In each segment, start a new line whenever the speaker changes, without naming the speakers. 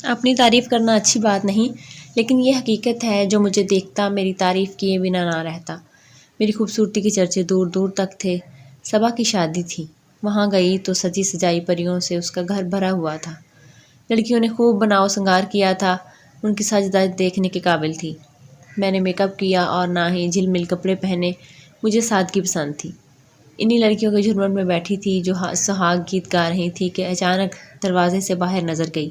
اپنی تعریف کرنا اچھی بات نہیں، لیکن یہ حقیقت ہے جو مجھے دیکھتا میری تعریف کیے بنا نہ رہتا۔ میری خوبصورتی کے چرچے دور دور تک تھے۔ صبا کی شادی تھی، وہاں گئی تو سجی سجائی پریوں سے اس کا گھر بھرا ہوا تھا۔ لڑکیوں نے خوب بناؤ سنگار کیا تھا، ان کی سجدہ دیکھنے کے قابل تھی۔ میں نے میک اپ کیا اور نہ ہی جھلمل کپڑے پہنے، مجھے سادگی پسند تھی۔ انہی لڑکیوں کے جھرمٹ میں بیٹھی تھی جو سہاگ گیت گا رہی تھی کہ اچانک دروازے سے باہر نظر گئی۔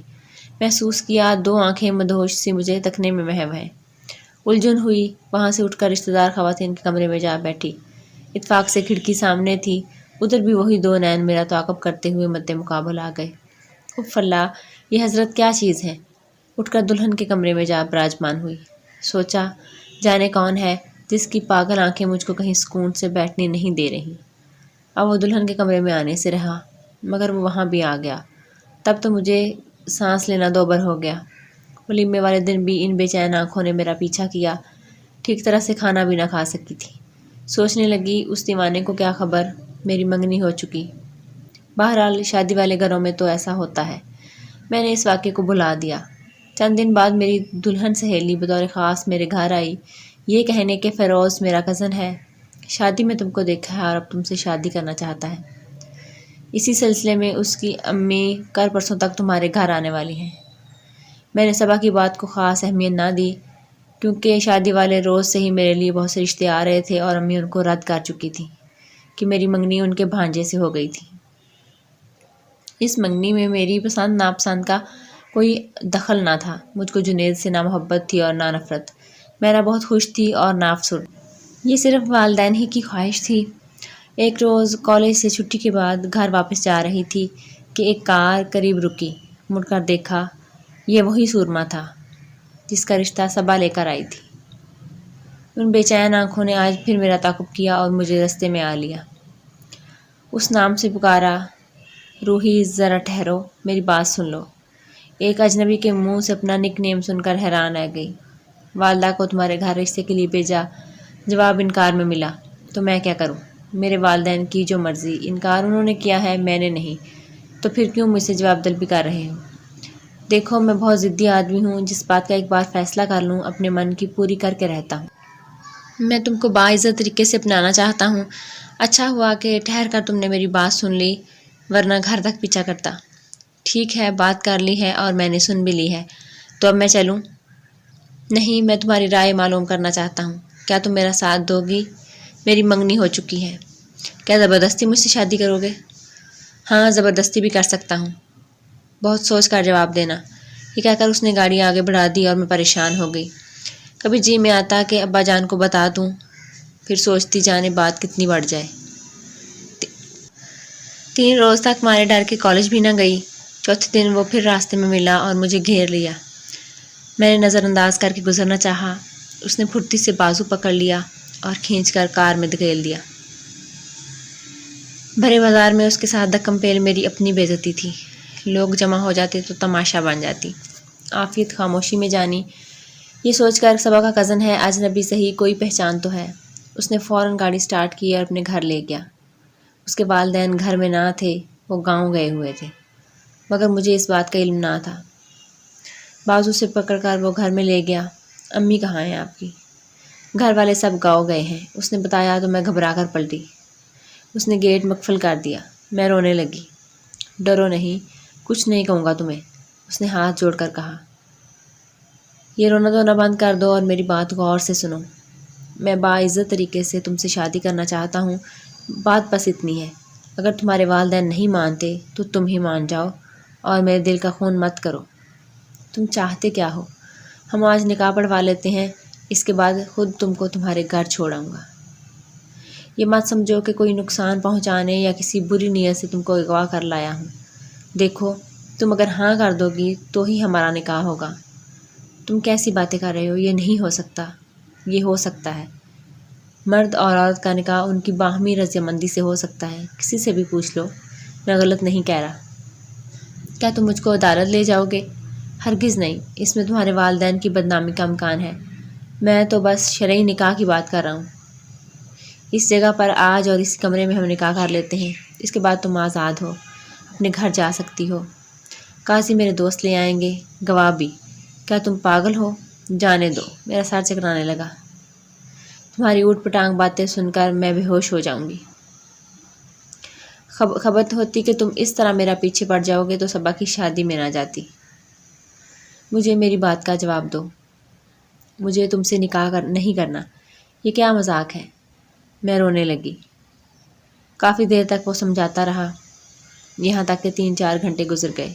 محسوس کیا 2 آنکھیں مدہوش سی مجھے تکنے میں محو ہیں۔ الجھن ہوئی، وہاں سے اٹھ کر رشتہ دار خواتین کے کمرے میں جا بیٹھی۔ اتفاق سے کھڑکی سامنے تھی، ادھر بھی وہی 2 نین میرا تعاقب کرتے ہوئے مد مقابل آ گئے۔ اف اللہ، یہ حضرت کیا چیز ہے؟ اٹھ کر دلہن کے کمرے میں جا براجمان ہوئی۔ سوچا جانے کون ہے جس کی پاگل آنکھیں مجھ کو کہیں سکون سے بیٹھنے نہیں دے رہی۔ اب وہ دلہن کے کمرے میں آنے سے رہا، مگر وہ وہاں بھی آ گیا۔ تب تو مجھے سانس لینا دوبر ہو گیا۔ ولیمے والے دن بھی ان بے چین آنکھوں نے میرا پیچھا کیا، ٹھیک طرح سے کھانا بھی نہ کھا سکی تھی۔ سوچنے لگی اس دیوانے کو کیا خبر، میری منگنی ہو چکی۔ بہرحال شادی والے گھروں میں تو ایسا ہوتا ہے۔ میں نے اس واقعے کو بھلا دیا۔ چند دن بعد میری دلہن سہیلی بطور خاص میرے گھر آئی، یہ کہنے کہ فیروز میرا کزن ہے، شادی میں تم کو دیکھا ہے اور اب تم سے شادی کرنا چاہتا ہے۔ اسی سلسلے میں اس کی امی کل پرسوں تک تمہارے گھر آنے والی ہیں۔ میں نے صبا کی بات کو خاص اہمیت نہ دی، کیونکہ شادی والے روز سے ہی میرے لیے بہت سے رشتے آ رہے تھے اور امی ان کو رد کر چکی تھی کہ میری منگنی ان کے بھانجے سے ہو گئی تھی۔ اس منگنی میں میری پسند ناپسند کا کوئی دخل نہ تھا۔ مجھ کو جنید سے نہ محبت تھی اور نہ نفرت۔ میں نہ بہت خوش تھی اور نہ افسردہ۔ یہ صرف والدین ہی کی خواہش تھی۔ ایک روز کالج سے چھٹی کے بعد گھر واپس جا رہی تھی کہ ایک کار قریب رکی۔ مڑ کر دیکھا، یہ وہی سورما تھا جس کا رشتہ صبا لے کر آئی تھی۔ ان بے چین آنکھوں نے آج پھر میرا تعاقب کیا اور مجھے رستے میں آ لیا۔ اس نام سے پکارا، روحی ذرا ٹھہرو، میری بات سن لو۔ ایک اجنبی کے منہ سے اپنا نک نیم سن کر حیران رہ گئی۔ والدہ کو تمہارے گھر رشتے کے لیے بھیجا، جواب انکار میں ملا، تو میں کیا کروں؟ میرے والدین کی جو مرضی، انکار انہوں نے کیا ہے، میں نے نہیں، تو پھر کیوں مجھ سے جواب طلبی کر رہے ہو؟ دیکھو میں بہت ضدی آدمی ہوں، جس بات کا ایک بار فیصلہ کر لوں اپنے من کی پوری کر کے رہتا ہوں۔ میں تم کو باعزت طریقے سے اپنانا چاہتا ہوں۔ اچھا ہوا کہ ٹھہر کر تم نے میری بات سن لی، ورنہ گھر تک پیچھا کرتا۔ ٹھیک ہے، بات کر لی ہے اور میں نے سن بھی لی ہے، تو اب میں چلوں؟ نہیں، میں تمہاری رائے معلوم کرنا چاہتا ہوں۔ کیا تم میرا ساتھ دو گی؟ میری منگنی ہو چکی ہے۔ کیا زبردستی مجھ سے شادی کرو گے؟ ہاں، زبردستی بھی کر سکتا ہوں۔ بہت سوچ کر جواب دینا۔ یہ کہہ کر اس نے گاڑی آگے بڑھا دی اور میں پریشان ہو گئی۔ کبھی جی میں آتا کہ ابا جان کو بتا دوں، پھر سوچتی جانے بات کتنی بڑھ جائے۔ 3 روز تک مارے ڈر کے کالج بھی نہ گئی۔ چوتھے دن وہ پھر راستے میں ملا اور مجھے گھیر لیا۔ میں نے نظر انداز کر کے گزرنا چاہا، اس نے پھرتی سے بازو پکڑ لیا اور کھینچ کر کار میں دھکیل دیا۔ بھرے بازار میں اس کے ساتھ دھکم پیل میری اپنی بے عزتی تھی۔ لوگ جمع ہو جاتے تو تماشا بن جاتی۔ عافیت خاموشی میں جانی۔ یہ سوچ کر صبا کا کزن ہے، اجنبی صحیح کوئی پہچان تو ہے۔ اس نے فوراً گاڑی سٹارٹ کی اور اپنے گھر لے گیا۔ اس کے والدین گھر میں نہ تھے، وہ گاؤں گئے ہوئے تھے، مگر مجھے اس بات کا علم نہ تھا۔ بازو سے پکڑ کر وہ گھر میں لے گیا۔ امی کہاں ہیں آپ کی؟ گھر والے سب گاؤں گئے ہیں، اس نے بتایا تو میں گھبرا کر پلٹی۔ اس نے گیٹ مقفل کر دیا۔ میں رونے لگی۔ ڈرو نہیں، کچھ نہیں کہوں گا تمہیں، اس نے ہاتھ جوڑ کر کہا۔ یہ رونا دھونا بند کر دو اور میری بات غور سے سنو۔ میں باعزت طریقے سے تم سے شادی کرنا چاہتا ہوں، بات بس اتنی ہے۔ اگر تمہارے والدین نہیں مانتے تو تم ہی مان جاؤ اور میرے دل کا خون مت کرو۔ تم چاہتے کیا ہو؟ ہم آج نکاح پڑھوا لیتے ہیں، اس کے بعد خود تم کو تمہارے گھر چھوڑ آؤں گا۔ یہ مت سمجھو کہ کوئی نقصان پہنچانے یا کسی بری نیت سے تم کو اغوا کر لایا ہوں۔ دیکھو، تم اگر ہاں کر دو گی تو ہی ہمارا نکاح ہوگا۔ تم کیسی باتیں کر رہے ہو؟ یہ نہیں ہو سکتا۔ یہ ہو سکتا ہے۔ مرد اور عورت کا نکاح ان کی باہمی رضامندی سے ہو سکتا ہے، کسی سے بھی پوچھ لو، میں غلط نہیں کہہ رہا۔ کیا تم مجھ کو عدالت لے جاؤ گے؟ ہرگز نہیں، اس میں تمہارے والدین کی بدنامی کا امکان ہے۔ میں تو بس شرعی نکاح کی بات کر رہا ہوں۔ اس جگہ پر آج اور اسی کمرے میں ہم نکاح کر لیتے ہیں، اس کے بعد تم آزاد ہو، اپنے گھر جا سکتی ہو۔ قاضی میرے دوست لے آئیں گے، گواہ بھی۔ کیا تم پاگل ہو؟ جانے دو۔ میرا سر چکرانے لگا۔ تمہاری اوٹ پٹانگ باتیں سن کر میں بے ہوش ہو جاؤں گی۔ خبر ہوتی کہ تم اس طرح میرا پیچھے پڑ جاؤ گے تو صبا کی شادی میں نہ جاتی۔ مجھے میری بات کا جواب دو۔ مجھے تم سے نکاح نہیں کرنا۔ یہ کیا مذاق ہے؟ میں رونے لگی۔ کافی دیر تک وہ سمجھاتا رہا، یہاں تک کہ 3-4 گھنٹے گزر گئے۔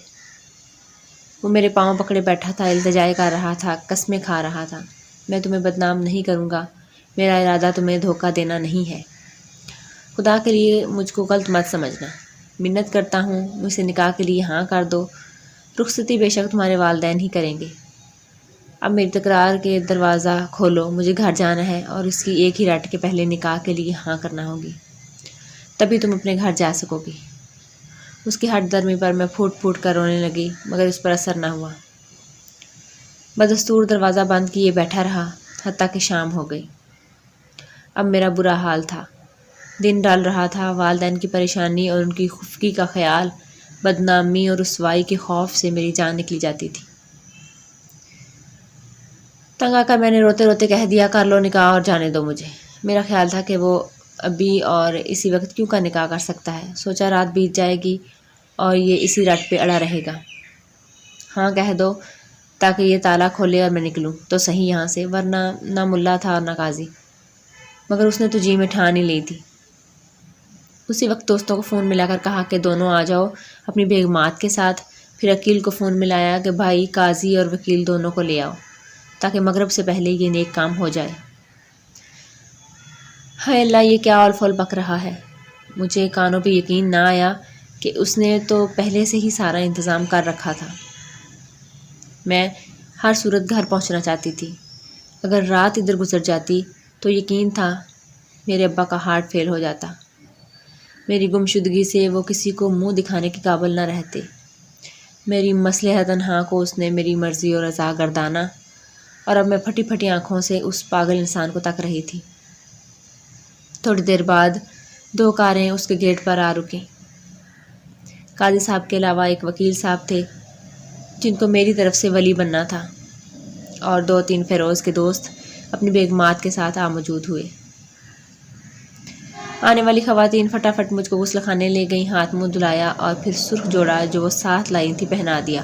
وہ میرے پاؤں پکڑے بیٹھا تھا، التجائے کر رہا تھا، قسمیں کھا رہا تھا۔ میں تمہیں بدنام نہیں کروں گا، میرا ارادہ تمہیں دھوکہ دینا نہیں ہے۔ خدا کے لیے مجھ کو غلط مت سمجھنا، منت کرتا ہوں مجھ سے نکاح کے لیے ہاں کر دو۔ رخصتی بے شک تمہارے والدین ہی کریں گے۔ اب میری تکرار کے دروازہ کھولو، مجھے گھر جانا ہے اور اس کی ایک ہی رٹ کے پہلے نکاح کے لیے ہاں کرنا ہوگی، تبھی تم اپنے گھر جا سکو گی۔ اس کی ہٹ درمی پر میں پھوٹ پھوٹ کر رونے لگی، مگر اس پر اثر نہ ہوا۔ بدستور دروازہ بند کیے بیٹھا رہا حتیٰ کہ شام ہو گئی۔ اب میرا برا حال تھا۔ دن ڈل رہا تھا، والدین کی پریشانی اور ان کی خفگی کا خیال، بدنامی اور رسوائی کے خوف سے میری جان نکلی جاتی تھی۔ تنگ آ کر میں نے روتے روتے کہہ دیا، کر لو نکاح اور جانے دو مجھے۔ میرا خیال تھا کہ وہ ابھی اور اسی وقت کیوں کا نکاح کر سکتا ہے۔ سوچا رات بیت جائے گی اور یہ اسی رٹ پہ اڑا رہے گا۔ ہاں کہہ دو تاکہ یہ تالا کھولے اور میں نکلوں تو صحیح یہاں سے، ورنہ نہ ملا تھا اور نہ قاضی۔ مگر اس نے تو جی میں ٹھان ہی لی تھی۔ اسی وقت دوستوں کو فون ملا کر کہا کہ دونوں آ جاؤ اپنی بیگمات کے ساتھ۔ پھر عقیل کو فون ملایا کہ بھائی قاضی اور وکیل دونوں کو لے آؤ تاکہ مغرب سے پہلے یہ نیک کام ہو جائے۔ ہائے اللہ، یہ کیا اول فول بک رہا ہے۔ مجھے کانوں پہ یقین نہ آیا کہ اس نے تو پہلے سے ہی سارا انتظام کر رکھا تھا۔ میں ہر صورت گھر پہنچنا چاہتی تھی۔ اگر رات ادھر گزر جاتی تو یقین تھا میرے ابا کا ہارٹ فیل ہو جاتا۔ میری گمشدگی سے وہ کسی کو منہ دکھانے کے قابل نہ رہتے۔ میری مصلحتاً ہاں کو اس نے میری مرضی اور رضا گردانا، اور اب میں پھٹی پھٹی آنکھوں سے اس پاگل انسان کو تک رہی تھی۔ تھوڑی دیر بعد 2 کاریں اس کے گیٹ پر آ رکیں۔ قاضی صاحب کے علاوہ ایک وکیل صاحب تھے جن کو میری طرف سے ولی بننا تھا، اور 2-3 فیروز کے دوست اپنی بیگمات کے ساتھ موجود ہوئے۔ آنے والی خواتین فٹافٹ مجھ کو غسل خانے لے گئیں، ہاتھ منہ دھلایا اور پھر سرخ جوڑا جو وہ ساتھ لائی تھی پہنا دیا۔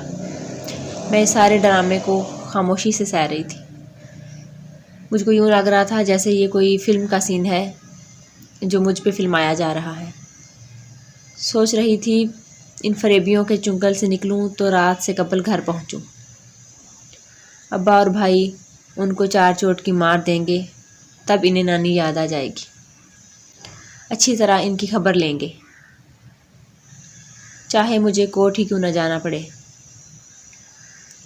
میں اس سارے ڈرامے کو خاموشی سے سہ رہی تھی۔ مجھ کو یوں لگ رہا تھا جیسے یہ کوئی فلم کا سین ہے جو مجھ پہ فلمایا جا رہا ہے۔ سوچ رہی تھی ان فریبیوں کے چنگل سے نکلوں تو رات سے قبل گھر پہنچوں۔ ابا اور بھائی ان کو 4 چوٹ کی مار دیں گے، تب انہیں نانی یاد آ جائے گی۔ اچھی طرح ان کی خبر لیں گے، چاہے مجھے کورٹ ہی کیوں نہ جانا پڑے۔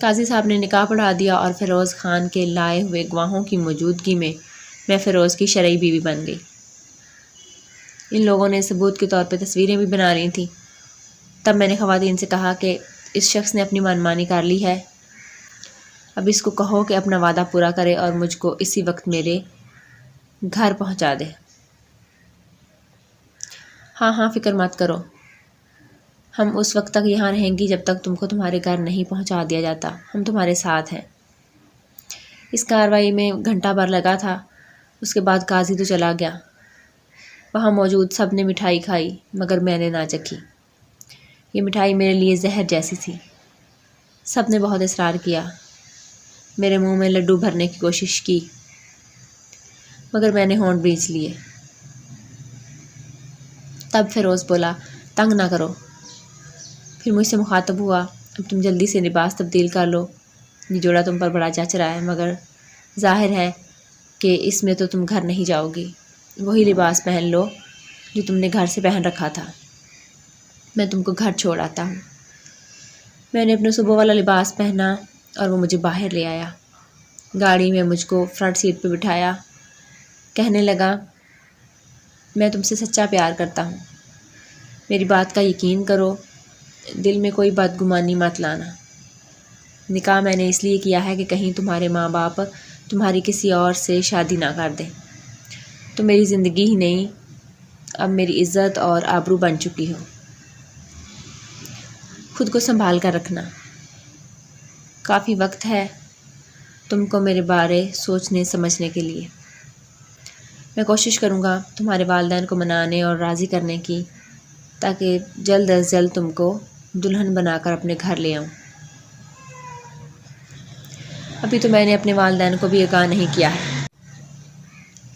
قاضی صاحب نے نکاح پڑھا دیا اور فیروز خان کے لائے ہوئے گواہوں کی موجودگی میں میں فیروز کی شرعی بیوی بن گئی۔ ان لوگوں نے ثبوت کے طور پہ تصویریں بھی بنا لی تھیں۔ تب میں نے خواتین سے کہا کہ اس شخص نے اپنی منمانی کر لی ہے، اب اس کو کہو کہ اپنا وعدہ پورا کرے اور مجھ کو اسی وقت میرے گھر پہنچا دے۔ ہاں ہاں فکر مت کرو، ہم اس وقت تک یہاں رہیں گی جب تک تم کو تمہارے گھر نہیں پہنچا دیا جاتا، ہم تمہارے ساتھ ہیں۔ اس کارروائی میں گھنٹہ بھر لگا تھا۔ اس کے بعد قاضی تو چلا گیا۔ وہاں موجود سب نے مٹھائی کھائی مگر میں نے نہ چکھی۔ یہ مٹھائی میرے لیے زہر جیسی تھی۔ سب نے بہت اصرار کیا، میرے منہ میں لڈو بھرنے کی کوشش کی، مگر میں نے ہونٹ بیچ لیے۔ تب فیروز بولا، تنگ نہ کرو۔ پھر مجھ سے مخاطب ہوا، اب تم جلدی سے لباس تبدیل کر لو، یہ جوڑا تم پر بڑا جچ رہا ہے، مگر ظاہر ہے کہ اس میں تو تم گھر نہیں جاؤ گی۔ وہی لباس پہن لو جو تم نے گھر سے پہن رکھا تھا، میں تم کو گھر چھوڑ آتا ہوں۔ میں نے اپنا صبح والا لباس پہنا اور وہ مجھے باہر لے آیا۔ گاڑی میں مجھ کو فرنٹ سیٹ پہ بٹھایا، کہنے لگا، میں تم سے سچا پیار کرتا ہوں، میری بات کا یقین کرو، دل میں کوئی بدگمانی مت لانا۔ نکاح میں نے اس لیے کیا ہے کہ کہیں تمہارے ماں باپ تمہاری کسی اور سے شادی نہ کر دیں۔ تو میری زندگی ہی نہیں، اب میری عزت اور آبرو بن چکی ہو۔ خود کو سنبھال کر رکھنا۔ کافی وقت ہے تم کو میرے بارے سوچنے سمجھنے کے لیے۔ میں کوشش کروں گا تمہارے والدین کو منانے اور راضی کرنے کی، تاکہ جلد از جلد تم کو دلہن بنا کر اپنے گھر لے آؤں۔ ابھی تو میں نے اپنے والدین کو بھی آگاہ نہیں کیا ہے۔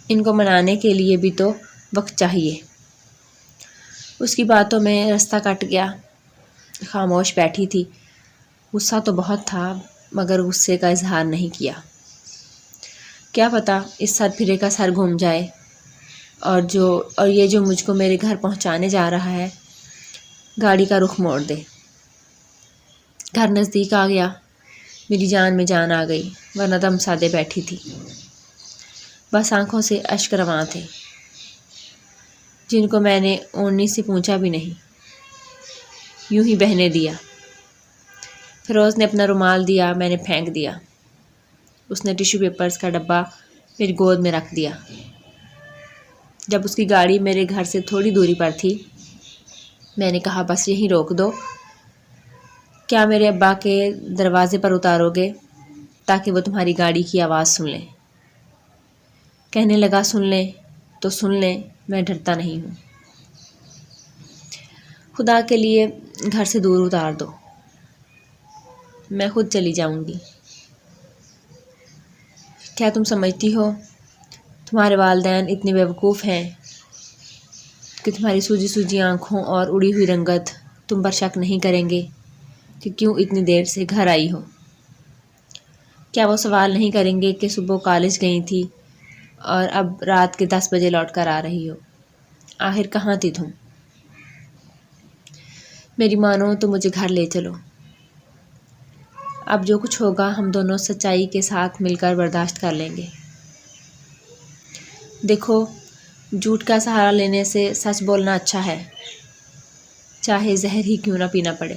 ان کو منانے کے لیے بھی تو وقت چاہیے۔ اس کی باتوں میں رستہ کٹ گیا۔ خاموش بیٹھی تھی۔ غصہ تو بہت تھا مگر غصے کا اظہار نہیں کیا۔ کیا پتہ اس سر پھرے کا سر گھوم جائے اور یہ جو مجھ کو میرے گھر پہنچانے جا رہا ہے گاڑی کا رخ موڑ دے۔ گھر نزدیک آ گیا۔ میری جان میں جان آ گئی، ورنہ دم سادے بیٹھی تھی۔ بس آنکھوں سے اشک رواں تھے، جن کو میں نے اوڑھنی سے پونچھا بھی نہیں، یوں ہی بہنے دیا۔ فیروز نے اپنا رومال دیا، میں نے پھینک دیا۔ اس نے ٹیشو پیپرز کا ڈبہ میری گود میں رکھ دیا۔ جب اس کی گاڑی میرے گھر سے تھوڑی دوری پر تھی، میں نے کہا بس یہیں روک دو۔ کیا میرے ابا کے دروازے پر اتارو گے تاکہ وہ تمہاری گاڑی کی آواز سن لیں؟ کہنے لگا سن لیں تو سن لیں، میں ڈرتا نہیں ہوں۔ خدا کے لیے گھر سے دور اتار دو، میں خود چلی جاؤں گی۔ کیا تم سمجھتی ہو تمہارے والدین اتنے بیوقوف ہیں کہ تمہاری سوجی سوجی آنکھوں اور اڑی ہوئی رنگت تم پر شک نہیں کریں گے کہ کیوں اتنی دیر سے گھر آئی ہو؟ کیا وہ سوال نہیں کریں گے کہ صبح کالج گئی تھی اور اب رات کے 10 بجے لوٹ کر آ رہی ہو؟ آخر کہاں تھی تم؟ میری مانو تو مجھے گھر لے چلو۔ اب جو کچھ ہوگا ہم دونوں سچائی کے ساتھ مل کر برداشت کر لیں گے۔ دیکھو، جھوٹ کا سہارا لینے سے سچ بولنا اچھا ہے، چاہے زہر ہی کیوں نہ پینا پڑے۔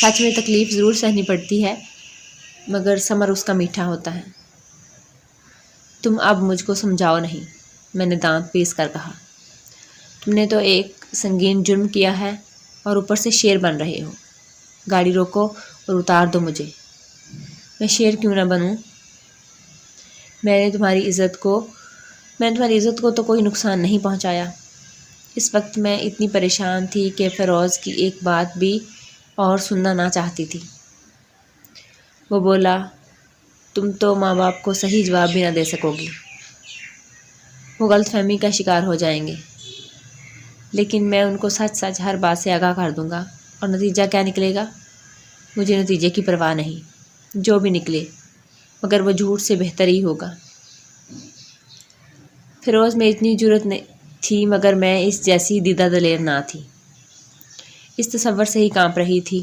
سچ میں تکلیف ضرور سہنی پڑتی ہے، مگر ثمر اس کا میٹھا ہوتا ہے۔ تم اب مجھ کو سمجھاؤ نہیں، میں نے دانت پیس کر کہا۔ تم نے تو ایک سنگین جرم کیا ہے اور اوپر سے شیر بن رہے ہو۔ گاڑی روکو اور اتار دو مجھے۔ میں شیر کیوں نہ بنوں؟ میں نے تمہاری عزت کو تو کوئی نقصان نہیں پہنچایا۔ اس وقت میں اتنی پریشان تھی کہ فیروز کی ایک بات بھی اور سننا نہ چاہتی تھی۔ وہ بولا، تم تو ماں باپ کو صحیح جواب بھی نہ دے سکو گی، وہ غلط فہمی کا شکار ہو جائیں گے۔ لیکن میں ان کو سچ سچ ہر بات سے آگاہ کر دوں گا، اور نتیجہ کیا نکلے گا مجھے نتیجے کی پرواہ نہیں، جو بھی نکلے، مگر وہ جھوٹ سے بہتر ہی ہوگا۔ فیروز میں اتنی جرأت تھی مگر میں اس جیسی دیدہ دلیر نہ تھی۔ اس تصور سے ہی کانپ رہی تھی۔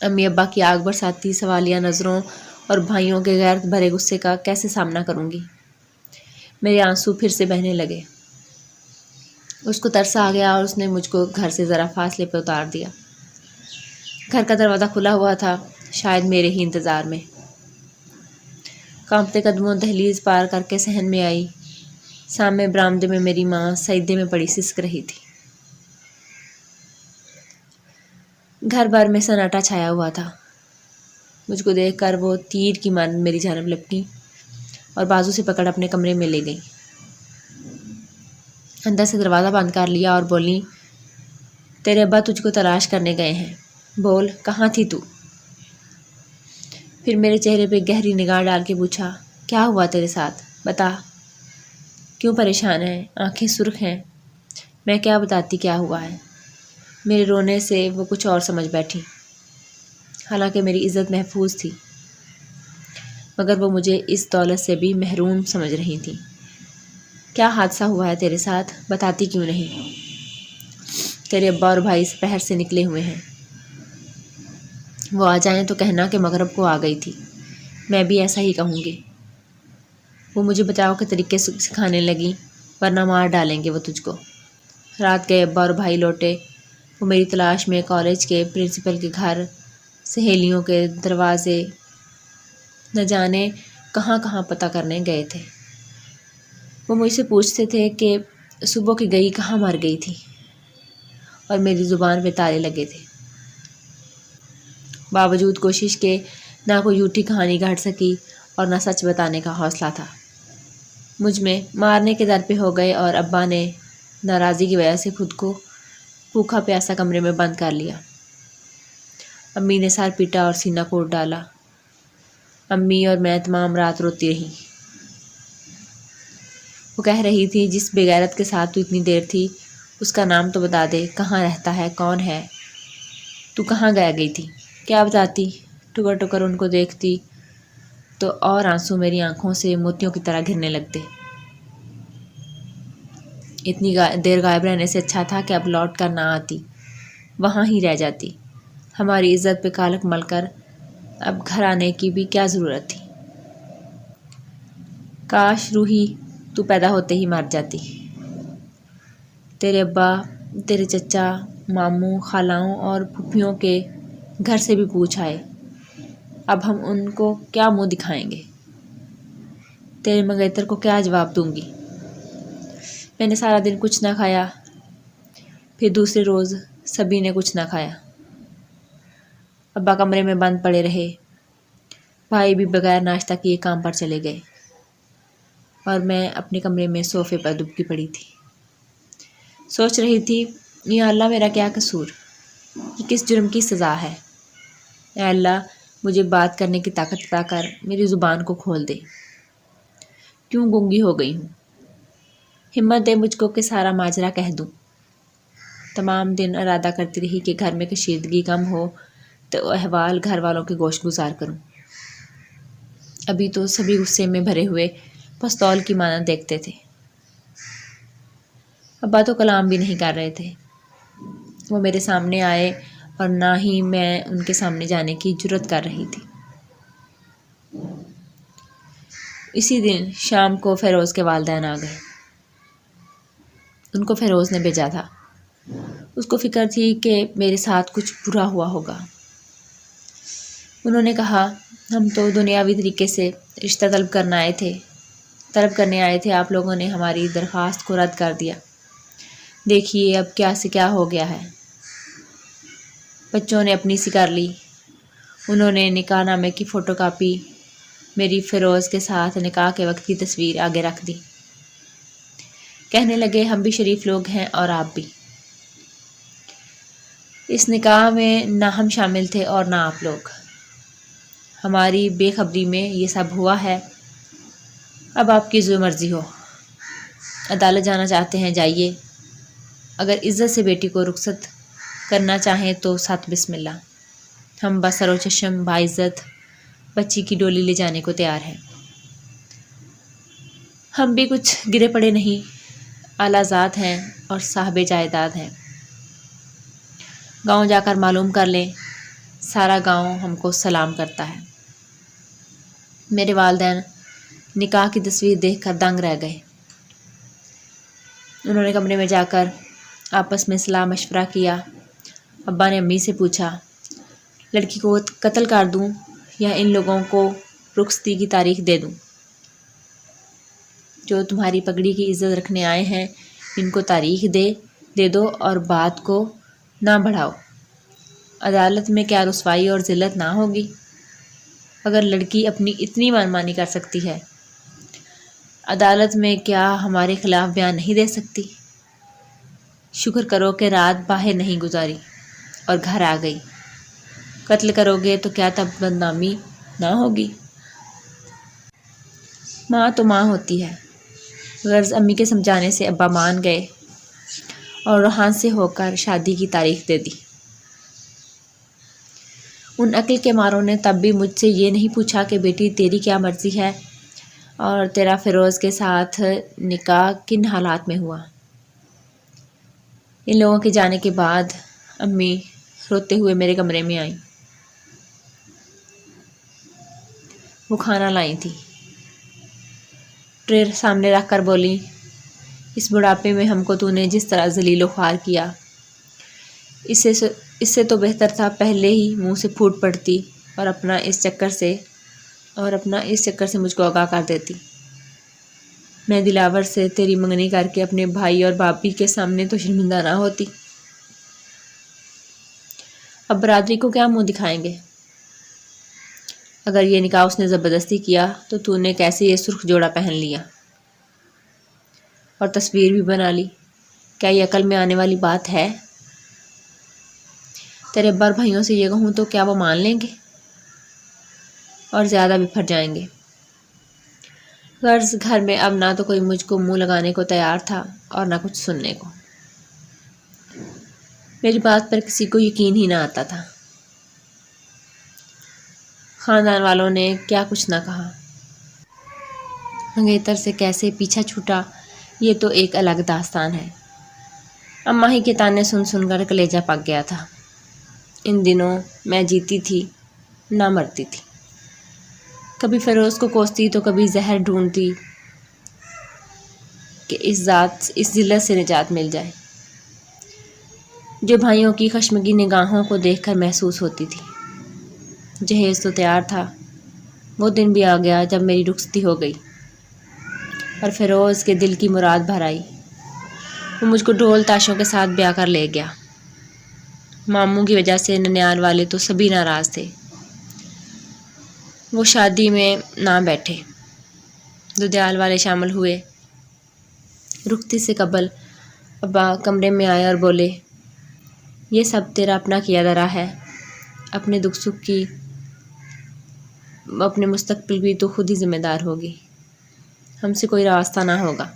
امی ابا کی آگ برساتی سوالیہ نظروں اور بھائیوں کے غیرت بھرے غصے کا کیسے سامنا کروں گی؟ میرے آنسو پھر سے بہنے لگے۔ اس کو ترس آ گیا اور اس نے مجھ کو گھر سے ذرا فاصلے پہ اتار دیا۔ گھر کا دروازہ کھلا ہوا تھا، شاید میرے ہی انتظار میں۔ کانپتے قدموں دہلیز پار کر کے صحن میں آئی۔ سامنے برآمدے میں میری ماں سجدے میں پڑی سسک رہی تھی۔ گھر بھر میں سناٹا چھایا ہوا تھا۔ مجھ کو دیکھ کر وہ تیر کی مانند میری جانب لپکی اور بازو سے پکڑ اپنے کمرے میں لے گئی۔ اندر سے دروازہ بند کر لیا اور بولی، تیرے ابا تجھ کو تلاش کرنے گئے ہیں، بول کہاں تھی تو؟ پھر میرے چہرے پہ گہری نگاہ ڈال کے پوچھا، کیا ہوا تیرے ساتھ؟ بتا، کیوں پریشان ہے؟ آنکھیں سرخ ہیں۔ میں کیا بتاتی کیا ہوا ہے؟ میرے رونے سے وہ کچھ اور سمجھ بیٹھی، حالانکہ میری عزت محفوظ تھی، مگر وہ مجھے اس دولت سے بھی محروم سمجھ رہی تھی۔ کیا حادثہ ہوا ہے تیرے ساتھ؟ بتاتی کیوں نہیں؟ تیرے ابا اور بھائی سپہر سے نکلے ہوئے ہیں، وہ آ جائیں تو کہنا کہ مغرب کو آ گئی تھی، میں بھی ایسا ہی کہوں گی۔ وہ مجھے بچاؤ کے طریقے سکھانے لگی، ورنہ مار ڈالیں گے وہ تجھ کو۔ رات گئے ابا اور بھائی لوٹے، وہ میری تلاش میں کالج کے پرنسپل کے گھر، سہیلیوں کے دروازے، نہ جانے کہاں کہاں پتہ کرنے گئے تھے۔ وہ مجھ سے پوچھتے تھے کہ صبح کی گئی کہاں مر گئی تھی، اور میری زبان پہ تالے لگے تھے۔ باوجود کوشش کے نہ کوئی جھوٹی کہانی گھڑ سکی اور نہ سچ بتانے کا حوصلہ تھا۔ مجھ میں مارنے کے در پہ ہو گئے اور ابا نے ناراضی کی وجہ سے خود کو بھوکا پیاسا کمرے میں بند کر لیا۔ امی نے سر پیٹا اور سینہ کوٹ ڈالا۔ امی اور میں تمام رات روتی رہی۔ وہ کہہ رہی تھی، جس بے غیرت کے ساتھ تو اتنی دیر تھی اس کا نام تو بتا دے، کہاں رہتا ہے، کون ہے، تو کہاں گئی تھی؟ کیا بتاتی؟ ٹکر ٹکر ان کو دیکھتی تو اور آنسو میری آنکھوں سے موتیوں کی طرح گرنے لگتے۔ اتنی دیر غائب رہنے سے اچھا تھا کہ اب لوٹ کر نہ آتی، وہاں ہی رہ جاتی۔ ہماری عزت پہ کالک مل کر اب گھر آنے کی بھی کیا ضرورت تھی؟ کاش روحی تو پیدا ہوتے ہی مر جاتی۔ تیرے ابا، تیرے چچا، ماموں، خالاؤں اور پھوپھیوں کے گھر سے بھی پوچھ آئے، اب ہم ان کو کیا منہ دکھائیں گے؟ تیرے منگیتر کو کیا جواب دوں گی؟ میں نے سارا دن کچھ نہ کھایا، پھر دوسرے روز سبھی نے کچھ نہ کھایا۔ ابا کمرے میں بند پڑے رہے، بھائی بھی بغیر ناشتہ کیے کام پر چلے گئے، اور میں اپنے کمرے میں صوفے پر دبکی پڑی تھی۔ سوچ رہی تھی، یا اللہ میرا کیا قصور، یہ کس جرم کی سزا ہے؟ اے اللہ مجھے بات کرنے کی طاقت عطا کر، میری زبان کو کھول دے، کیوں گونگی ہو گئی ہوں؟ ہمت دے مجھ کو کہ سارا ماجرا کہہ دوں۔ تمام دن ارادہ کرتی رہی کہ گھر میں کشیدگی کم ہو تو احوال گھر والوں کے گوش گزار کروں۔ ابھی تو سبھی غصے میں بھرے ہوئے پستول کی مانند دیکھتے تھے۔ ابا تو کلام بھی نہیں کر رہے تھے۔ وہ میرے سامنے آئے اور نہ ہی میں ان کے سامنے جانے کی جرت کر رہی تھی۔ اسی دن شام کو فیروز کے والدین آ گئے۔ ان کو فیروز نے بھیجا تھا۔ اس کو فکر تھی کہ میرے ساتھ کچھ برا ہوا ہوگا۔ انہوں نے کہا، ہم تو دنیاوی طریقے سے رشتہ طلب کرنے آئے تھے، آپ لوگوں نے ہماری درخواست کو رد کر دیا۔ دیکھیے اب کیا سے کیا ہو گیا ہے۔ بچوں نے اپنی سی کر لی۔ انہوں نے نکاح نامے کی فوٹو کاپی میری فیروز کے ساتھ نکاح کے وقت کی تصویر آگے رکھ دی۔ کہنے لگے، ہم بھی شریف لوگ ہیں اور آپ بھی۔ اس نکاح میں نہ ہم شامل تھے اور نہ آپ لوگ۔ ہماری بے خبری میں یہ سب ہوا ہے۔ اب آپ کی جو مرضی ہو، عدالت جانا چاہتے ہیں جائیے، اگر عزت سے بیٹی کو رخصت کرنا چاہیں تو ساتھ بسم اللہ، ہم بسر و چشم باعزت بچی کی ڈولی لے جانے کو تیار ہیں۔ ہم بھی کچھ گرے پڑے نہیں، اعلیٰ ذات ہیں اور صاحب جائیداد ہیں۔ گاؤں جا کر معلوم کر لیں، سارا گاؤں ہم کو سلام کرتا ہے۔ میرے والدین نکاح کی تصویر دیکھ کر دنگ رہ گئے۔ انہوں نے کمرے میں جا کر آپس میں صلاح مشورہ کیا۔ ابا نے امی سے پوچھا، لڑکی کو قتل کر دوں یا ان لوگوں کو رخصتی کی تاریخ دے دوں؟ جو تمہاری پگڑی کی عزت رکھنے آئے ہیں ان کو تاریخ دے دو اور بات کو نہ بڑھاؤ۔ عدالت میں کیا رسوائی اور ذلت نہ ہوگی؟ اگر لڑکی اپنی اتنی منمانی کر سکتی ہے، عدالت میں کیا ہمارے خلاف بیان نہیں دے سکتی؟ شکر کرو کہ رات باہر نہیں گزاری اور گھر آ گئی۔ قتل کرو گے تو کیا تب بدنامی نہ ہوگی؟ ماں تو ماں ہوتی ہے۔ غرض امی کے سمجھانے سے ابا مان گئے اور روحان سے ہو کر شادی کی تاریخ دے دی۔ ان عقل کے ماروں نے تب بھی مجھ سے یہ نہیں پوچھا کہ بیٹی تیری کیا مرضی ہے اور تیرا فیروز کے ساتھ نکاح کن حالات میں ہوا۔ ان لوگوں کے جانے کے بعد امی روتے ہوئے میرے کمرے میں آئیں۔ وہ کھانا لائی تھی، ٹرے سامنے رکھ کر بولی، اس بڑھاپے میں ہم کو تو نے جس طرح ذلیل و خوار کیا، اس سے تو بہتر تھا پہلے ہی منہ سے پھوٹ پڑتی اور اپنا اس چکر سے مجھ کو آگاہ کر دیتی۔ میں دلاور سے تیری منگنی کر کے اپنے بھائی اور باپی کے سامنے تو شرمندہ نہ ہوتی۔ اب برادری کو کیا منہ دکھائیں گے؟ اگر یہ نکاح اس نے زبردستی کیا تو نے کیسے یہ سرخ جوڑا پہن لیا اور تصویر بھی بنا لی؟ کیا یہ عقل میں آنے والی بات ہے؟ تیرے ابا اور بھائیوں سے یہ کہوں تو کیا وہ مان لیں گے؟ اور زیادہ بھی پھٹ جائیں گے۔ غرض گھر میں اب نہ تو کوئی مجھ کو منہ لگانے کو تیار تھا اور نہ کچھ سننے کو۔ میری بات پر کسی کو یقین ہی نہ آتا تھا۔ خاندان والوں نے کیا کچھ نہ کہا، منگیتر سے کیسے پیچھا چھوٹا یہ تو ایک الگ داستان ہے۔ اماں ہی کے تانے سن سن کر کلیجہ پک گیا تھا۔ ان دنوں میں جیتی تھی نہ مرتی تھی، کبھی فیروز کو کوستی تو کبھی زہر ڈھونڈتی کہ اس ذلت سے نجات مل جائے جو بھائیوں کی خشمگی نگاہوں کو دیکھ کر محسوس ہوتی تھی۔ جہیز تو تیار تھا، وہ دن بھی آ گیا جب میری رخصتی ہو گئی اور فیروز کے دل کی مراد بھر آئی۔ وہ مجھ کو ڈھول تاشوں کے ساتھ بیاہ کر لے گیا۔ ماموں کی وجہ سے ننیال والے تو سبھی ناراض تھے، وہ شادی میں نہ بیٹھے۔ دودیال والے شامل ہوئے۔ رخصتی سے قبل ابا کمرے میں آئے اور بولے، یہ سب تیرا اپنا کیا دھرا ہے، اپنے دکھ سکھ کی، اپنے مستقبل بھی تو خود ہی ذمہ دار ہوگی، ہم سے کوئی راستہ نہ ہوگا۔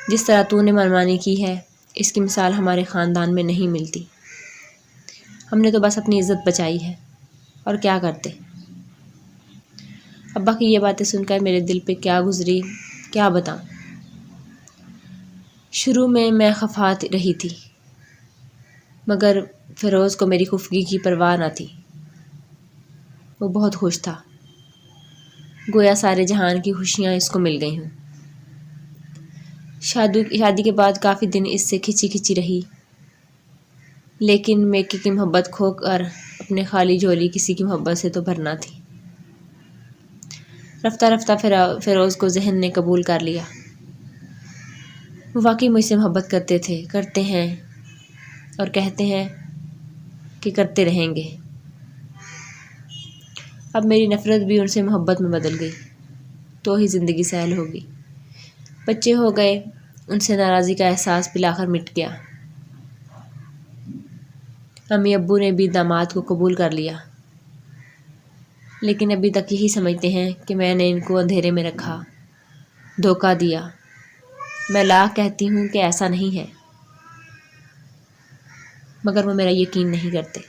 جس طرح تو نے منمانی کی ہے اس کی مثال ہمارے خاندان میں نہیں ملتی۔ ہم نے تو بس اپنی عزت بچائی ہے، اور کیا کرتے۔ ابا کی یہ باتیں سن کر میرے دل پہ کیا گزری کیا بتاؤں۔ شروع میں خفا رہی تھی، مگر فیروز کو میری خفگی کی پرواہ نہ تھی۔ وہ بہت خوش تھا، گویا سارے جہان کی خوشیاں اس کو مل گئی ہوں۔ شادی کے بعد کافی دن اس سے کھچی کھچی رہی، لیکن میکے کی محبت کھو کر اپنے خالی جھولی کسی کی محبت سے تو بھرنا تھی۔ رفتہ رفتہ فیروز کو ذہن نے قبول کر لیا۔ وہ واقعی مجھ سے محبت کرتے تھے، کرتے ہیں، اور کہتے ہیں کہ کرتے رہیں گے۔ اب میری نفرت بھی ان سے محبت میں بدل گئی تو ہی زندگی سہل ہوگی۔ بچے ہو گئے، ان سے ناراضی کا احساس بالآخر مٹ گیا۔ امی ابو نے بھی داماد کو قبول کر لیا، لیکن ابھی تک یہی سمجھتے ہیں کہ میں نے ان کو اندھیرے میں رکھا، دھوکہ دیا۔ میں لاکھ کہتی ہوں کہ ایسا نہیں ہے، مگر وہ میرا یقین نہیں کرتے۔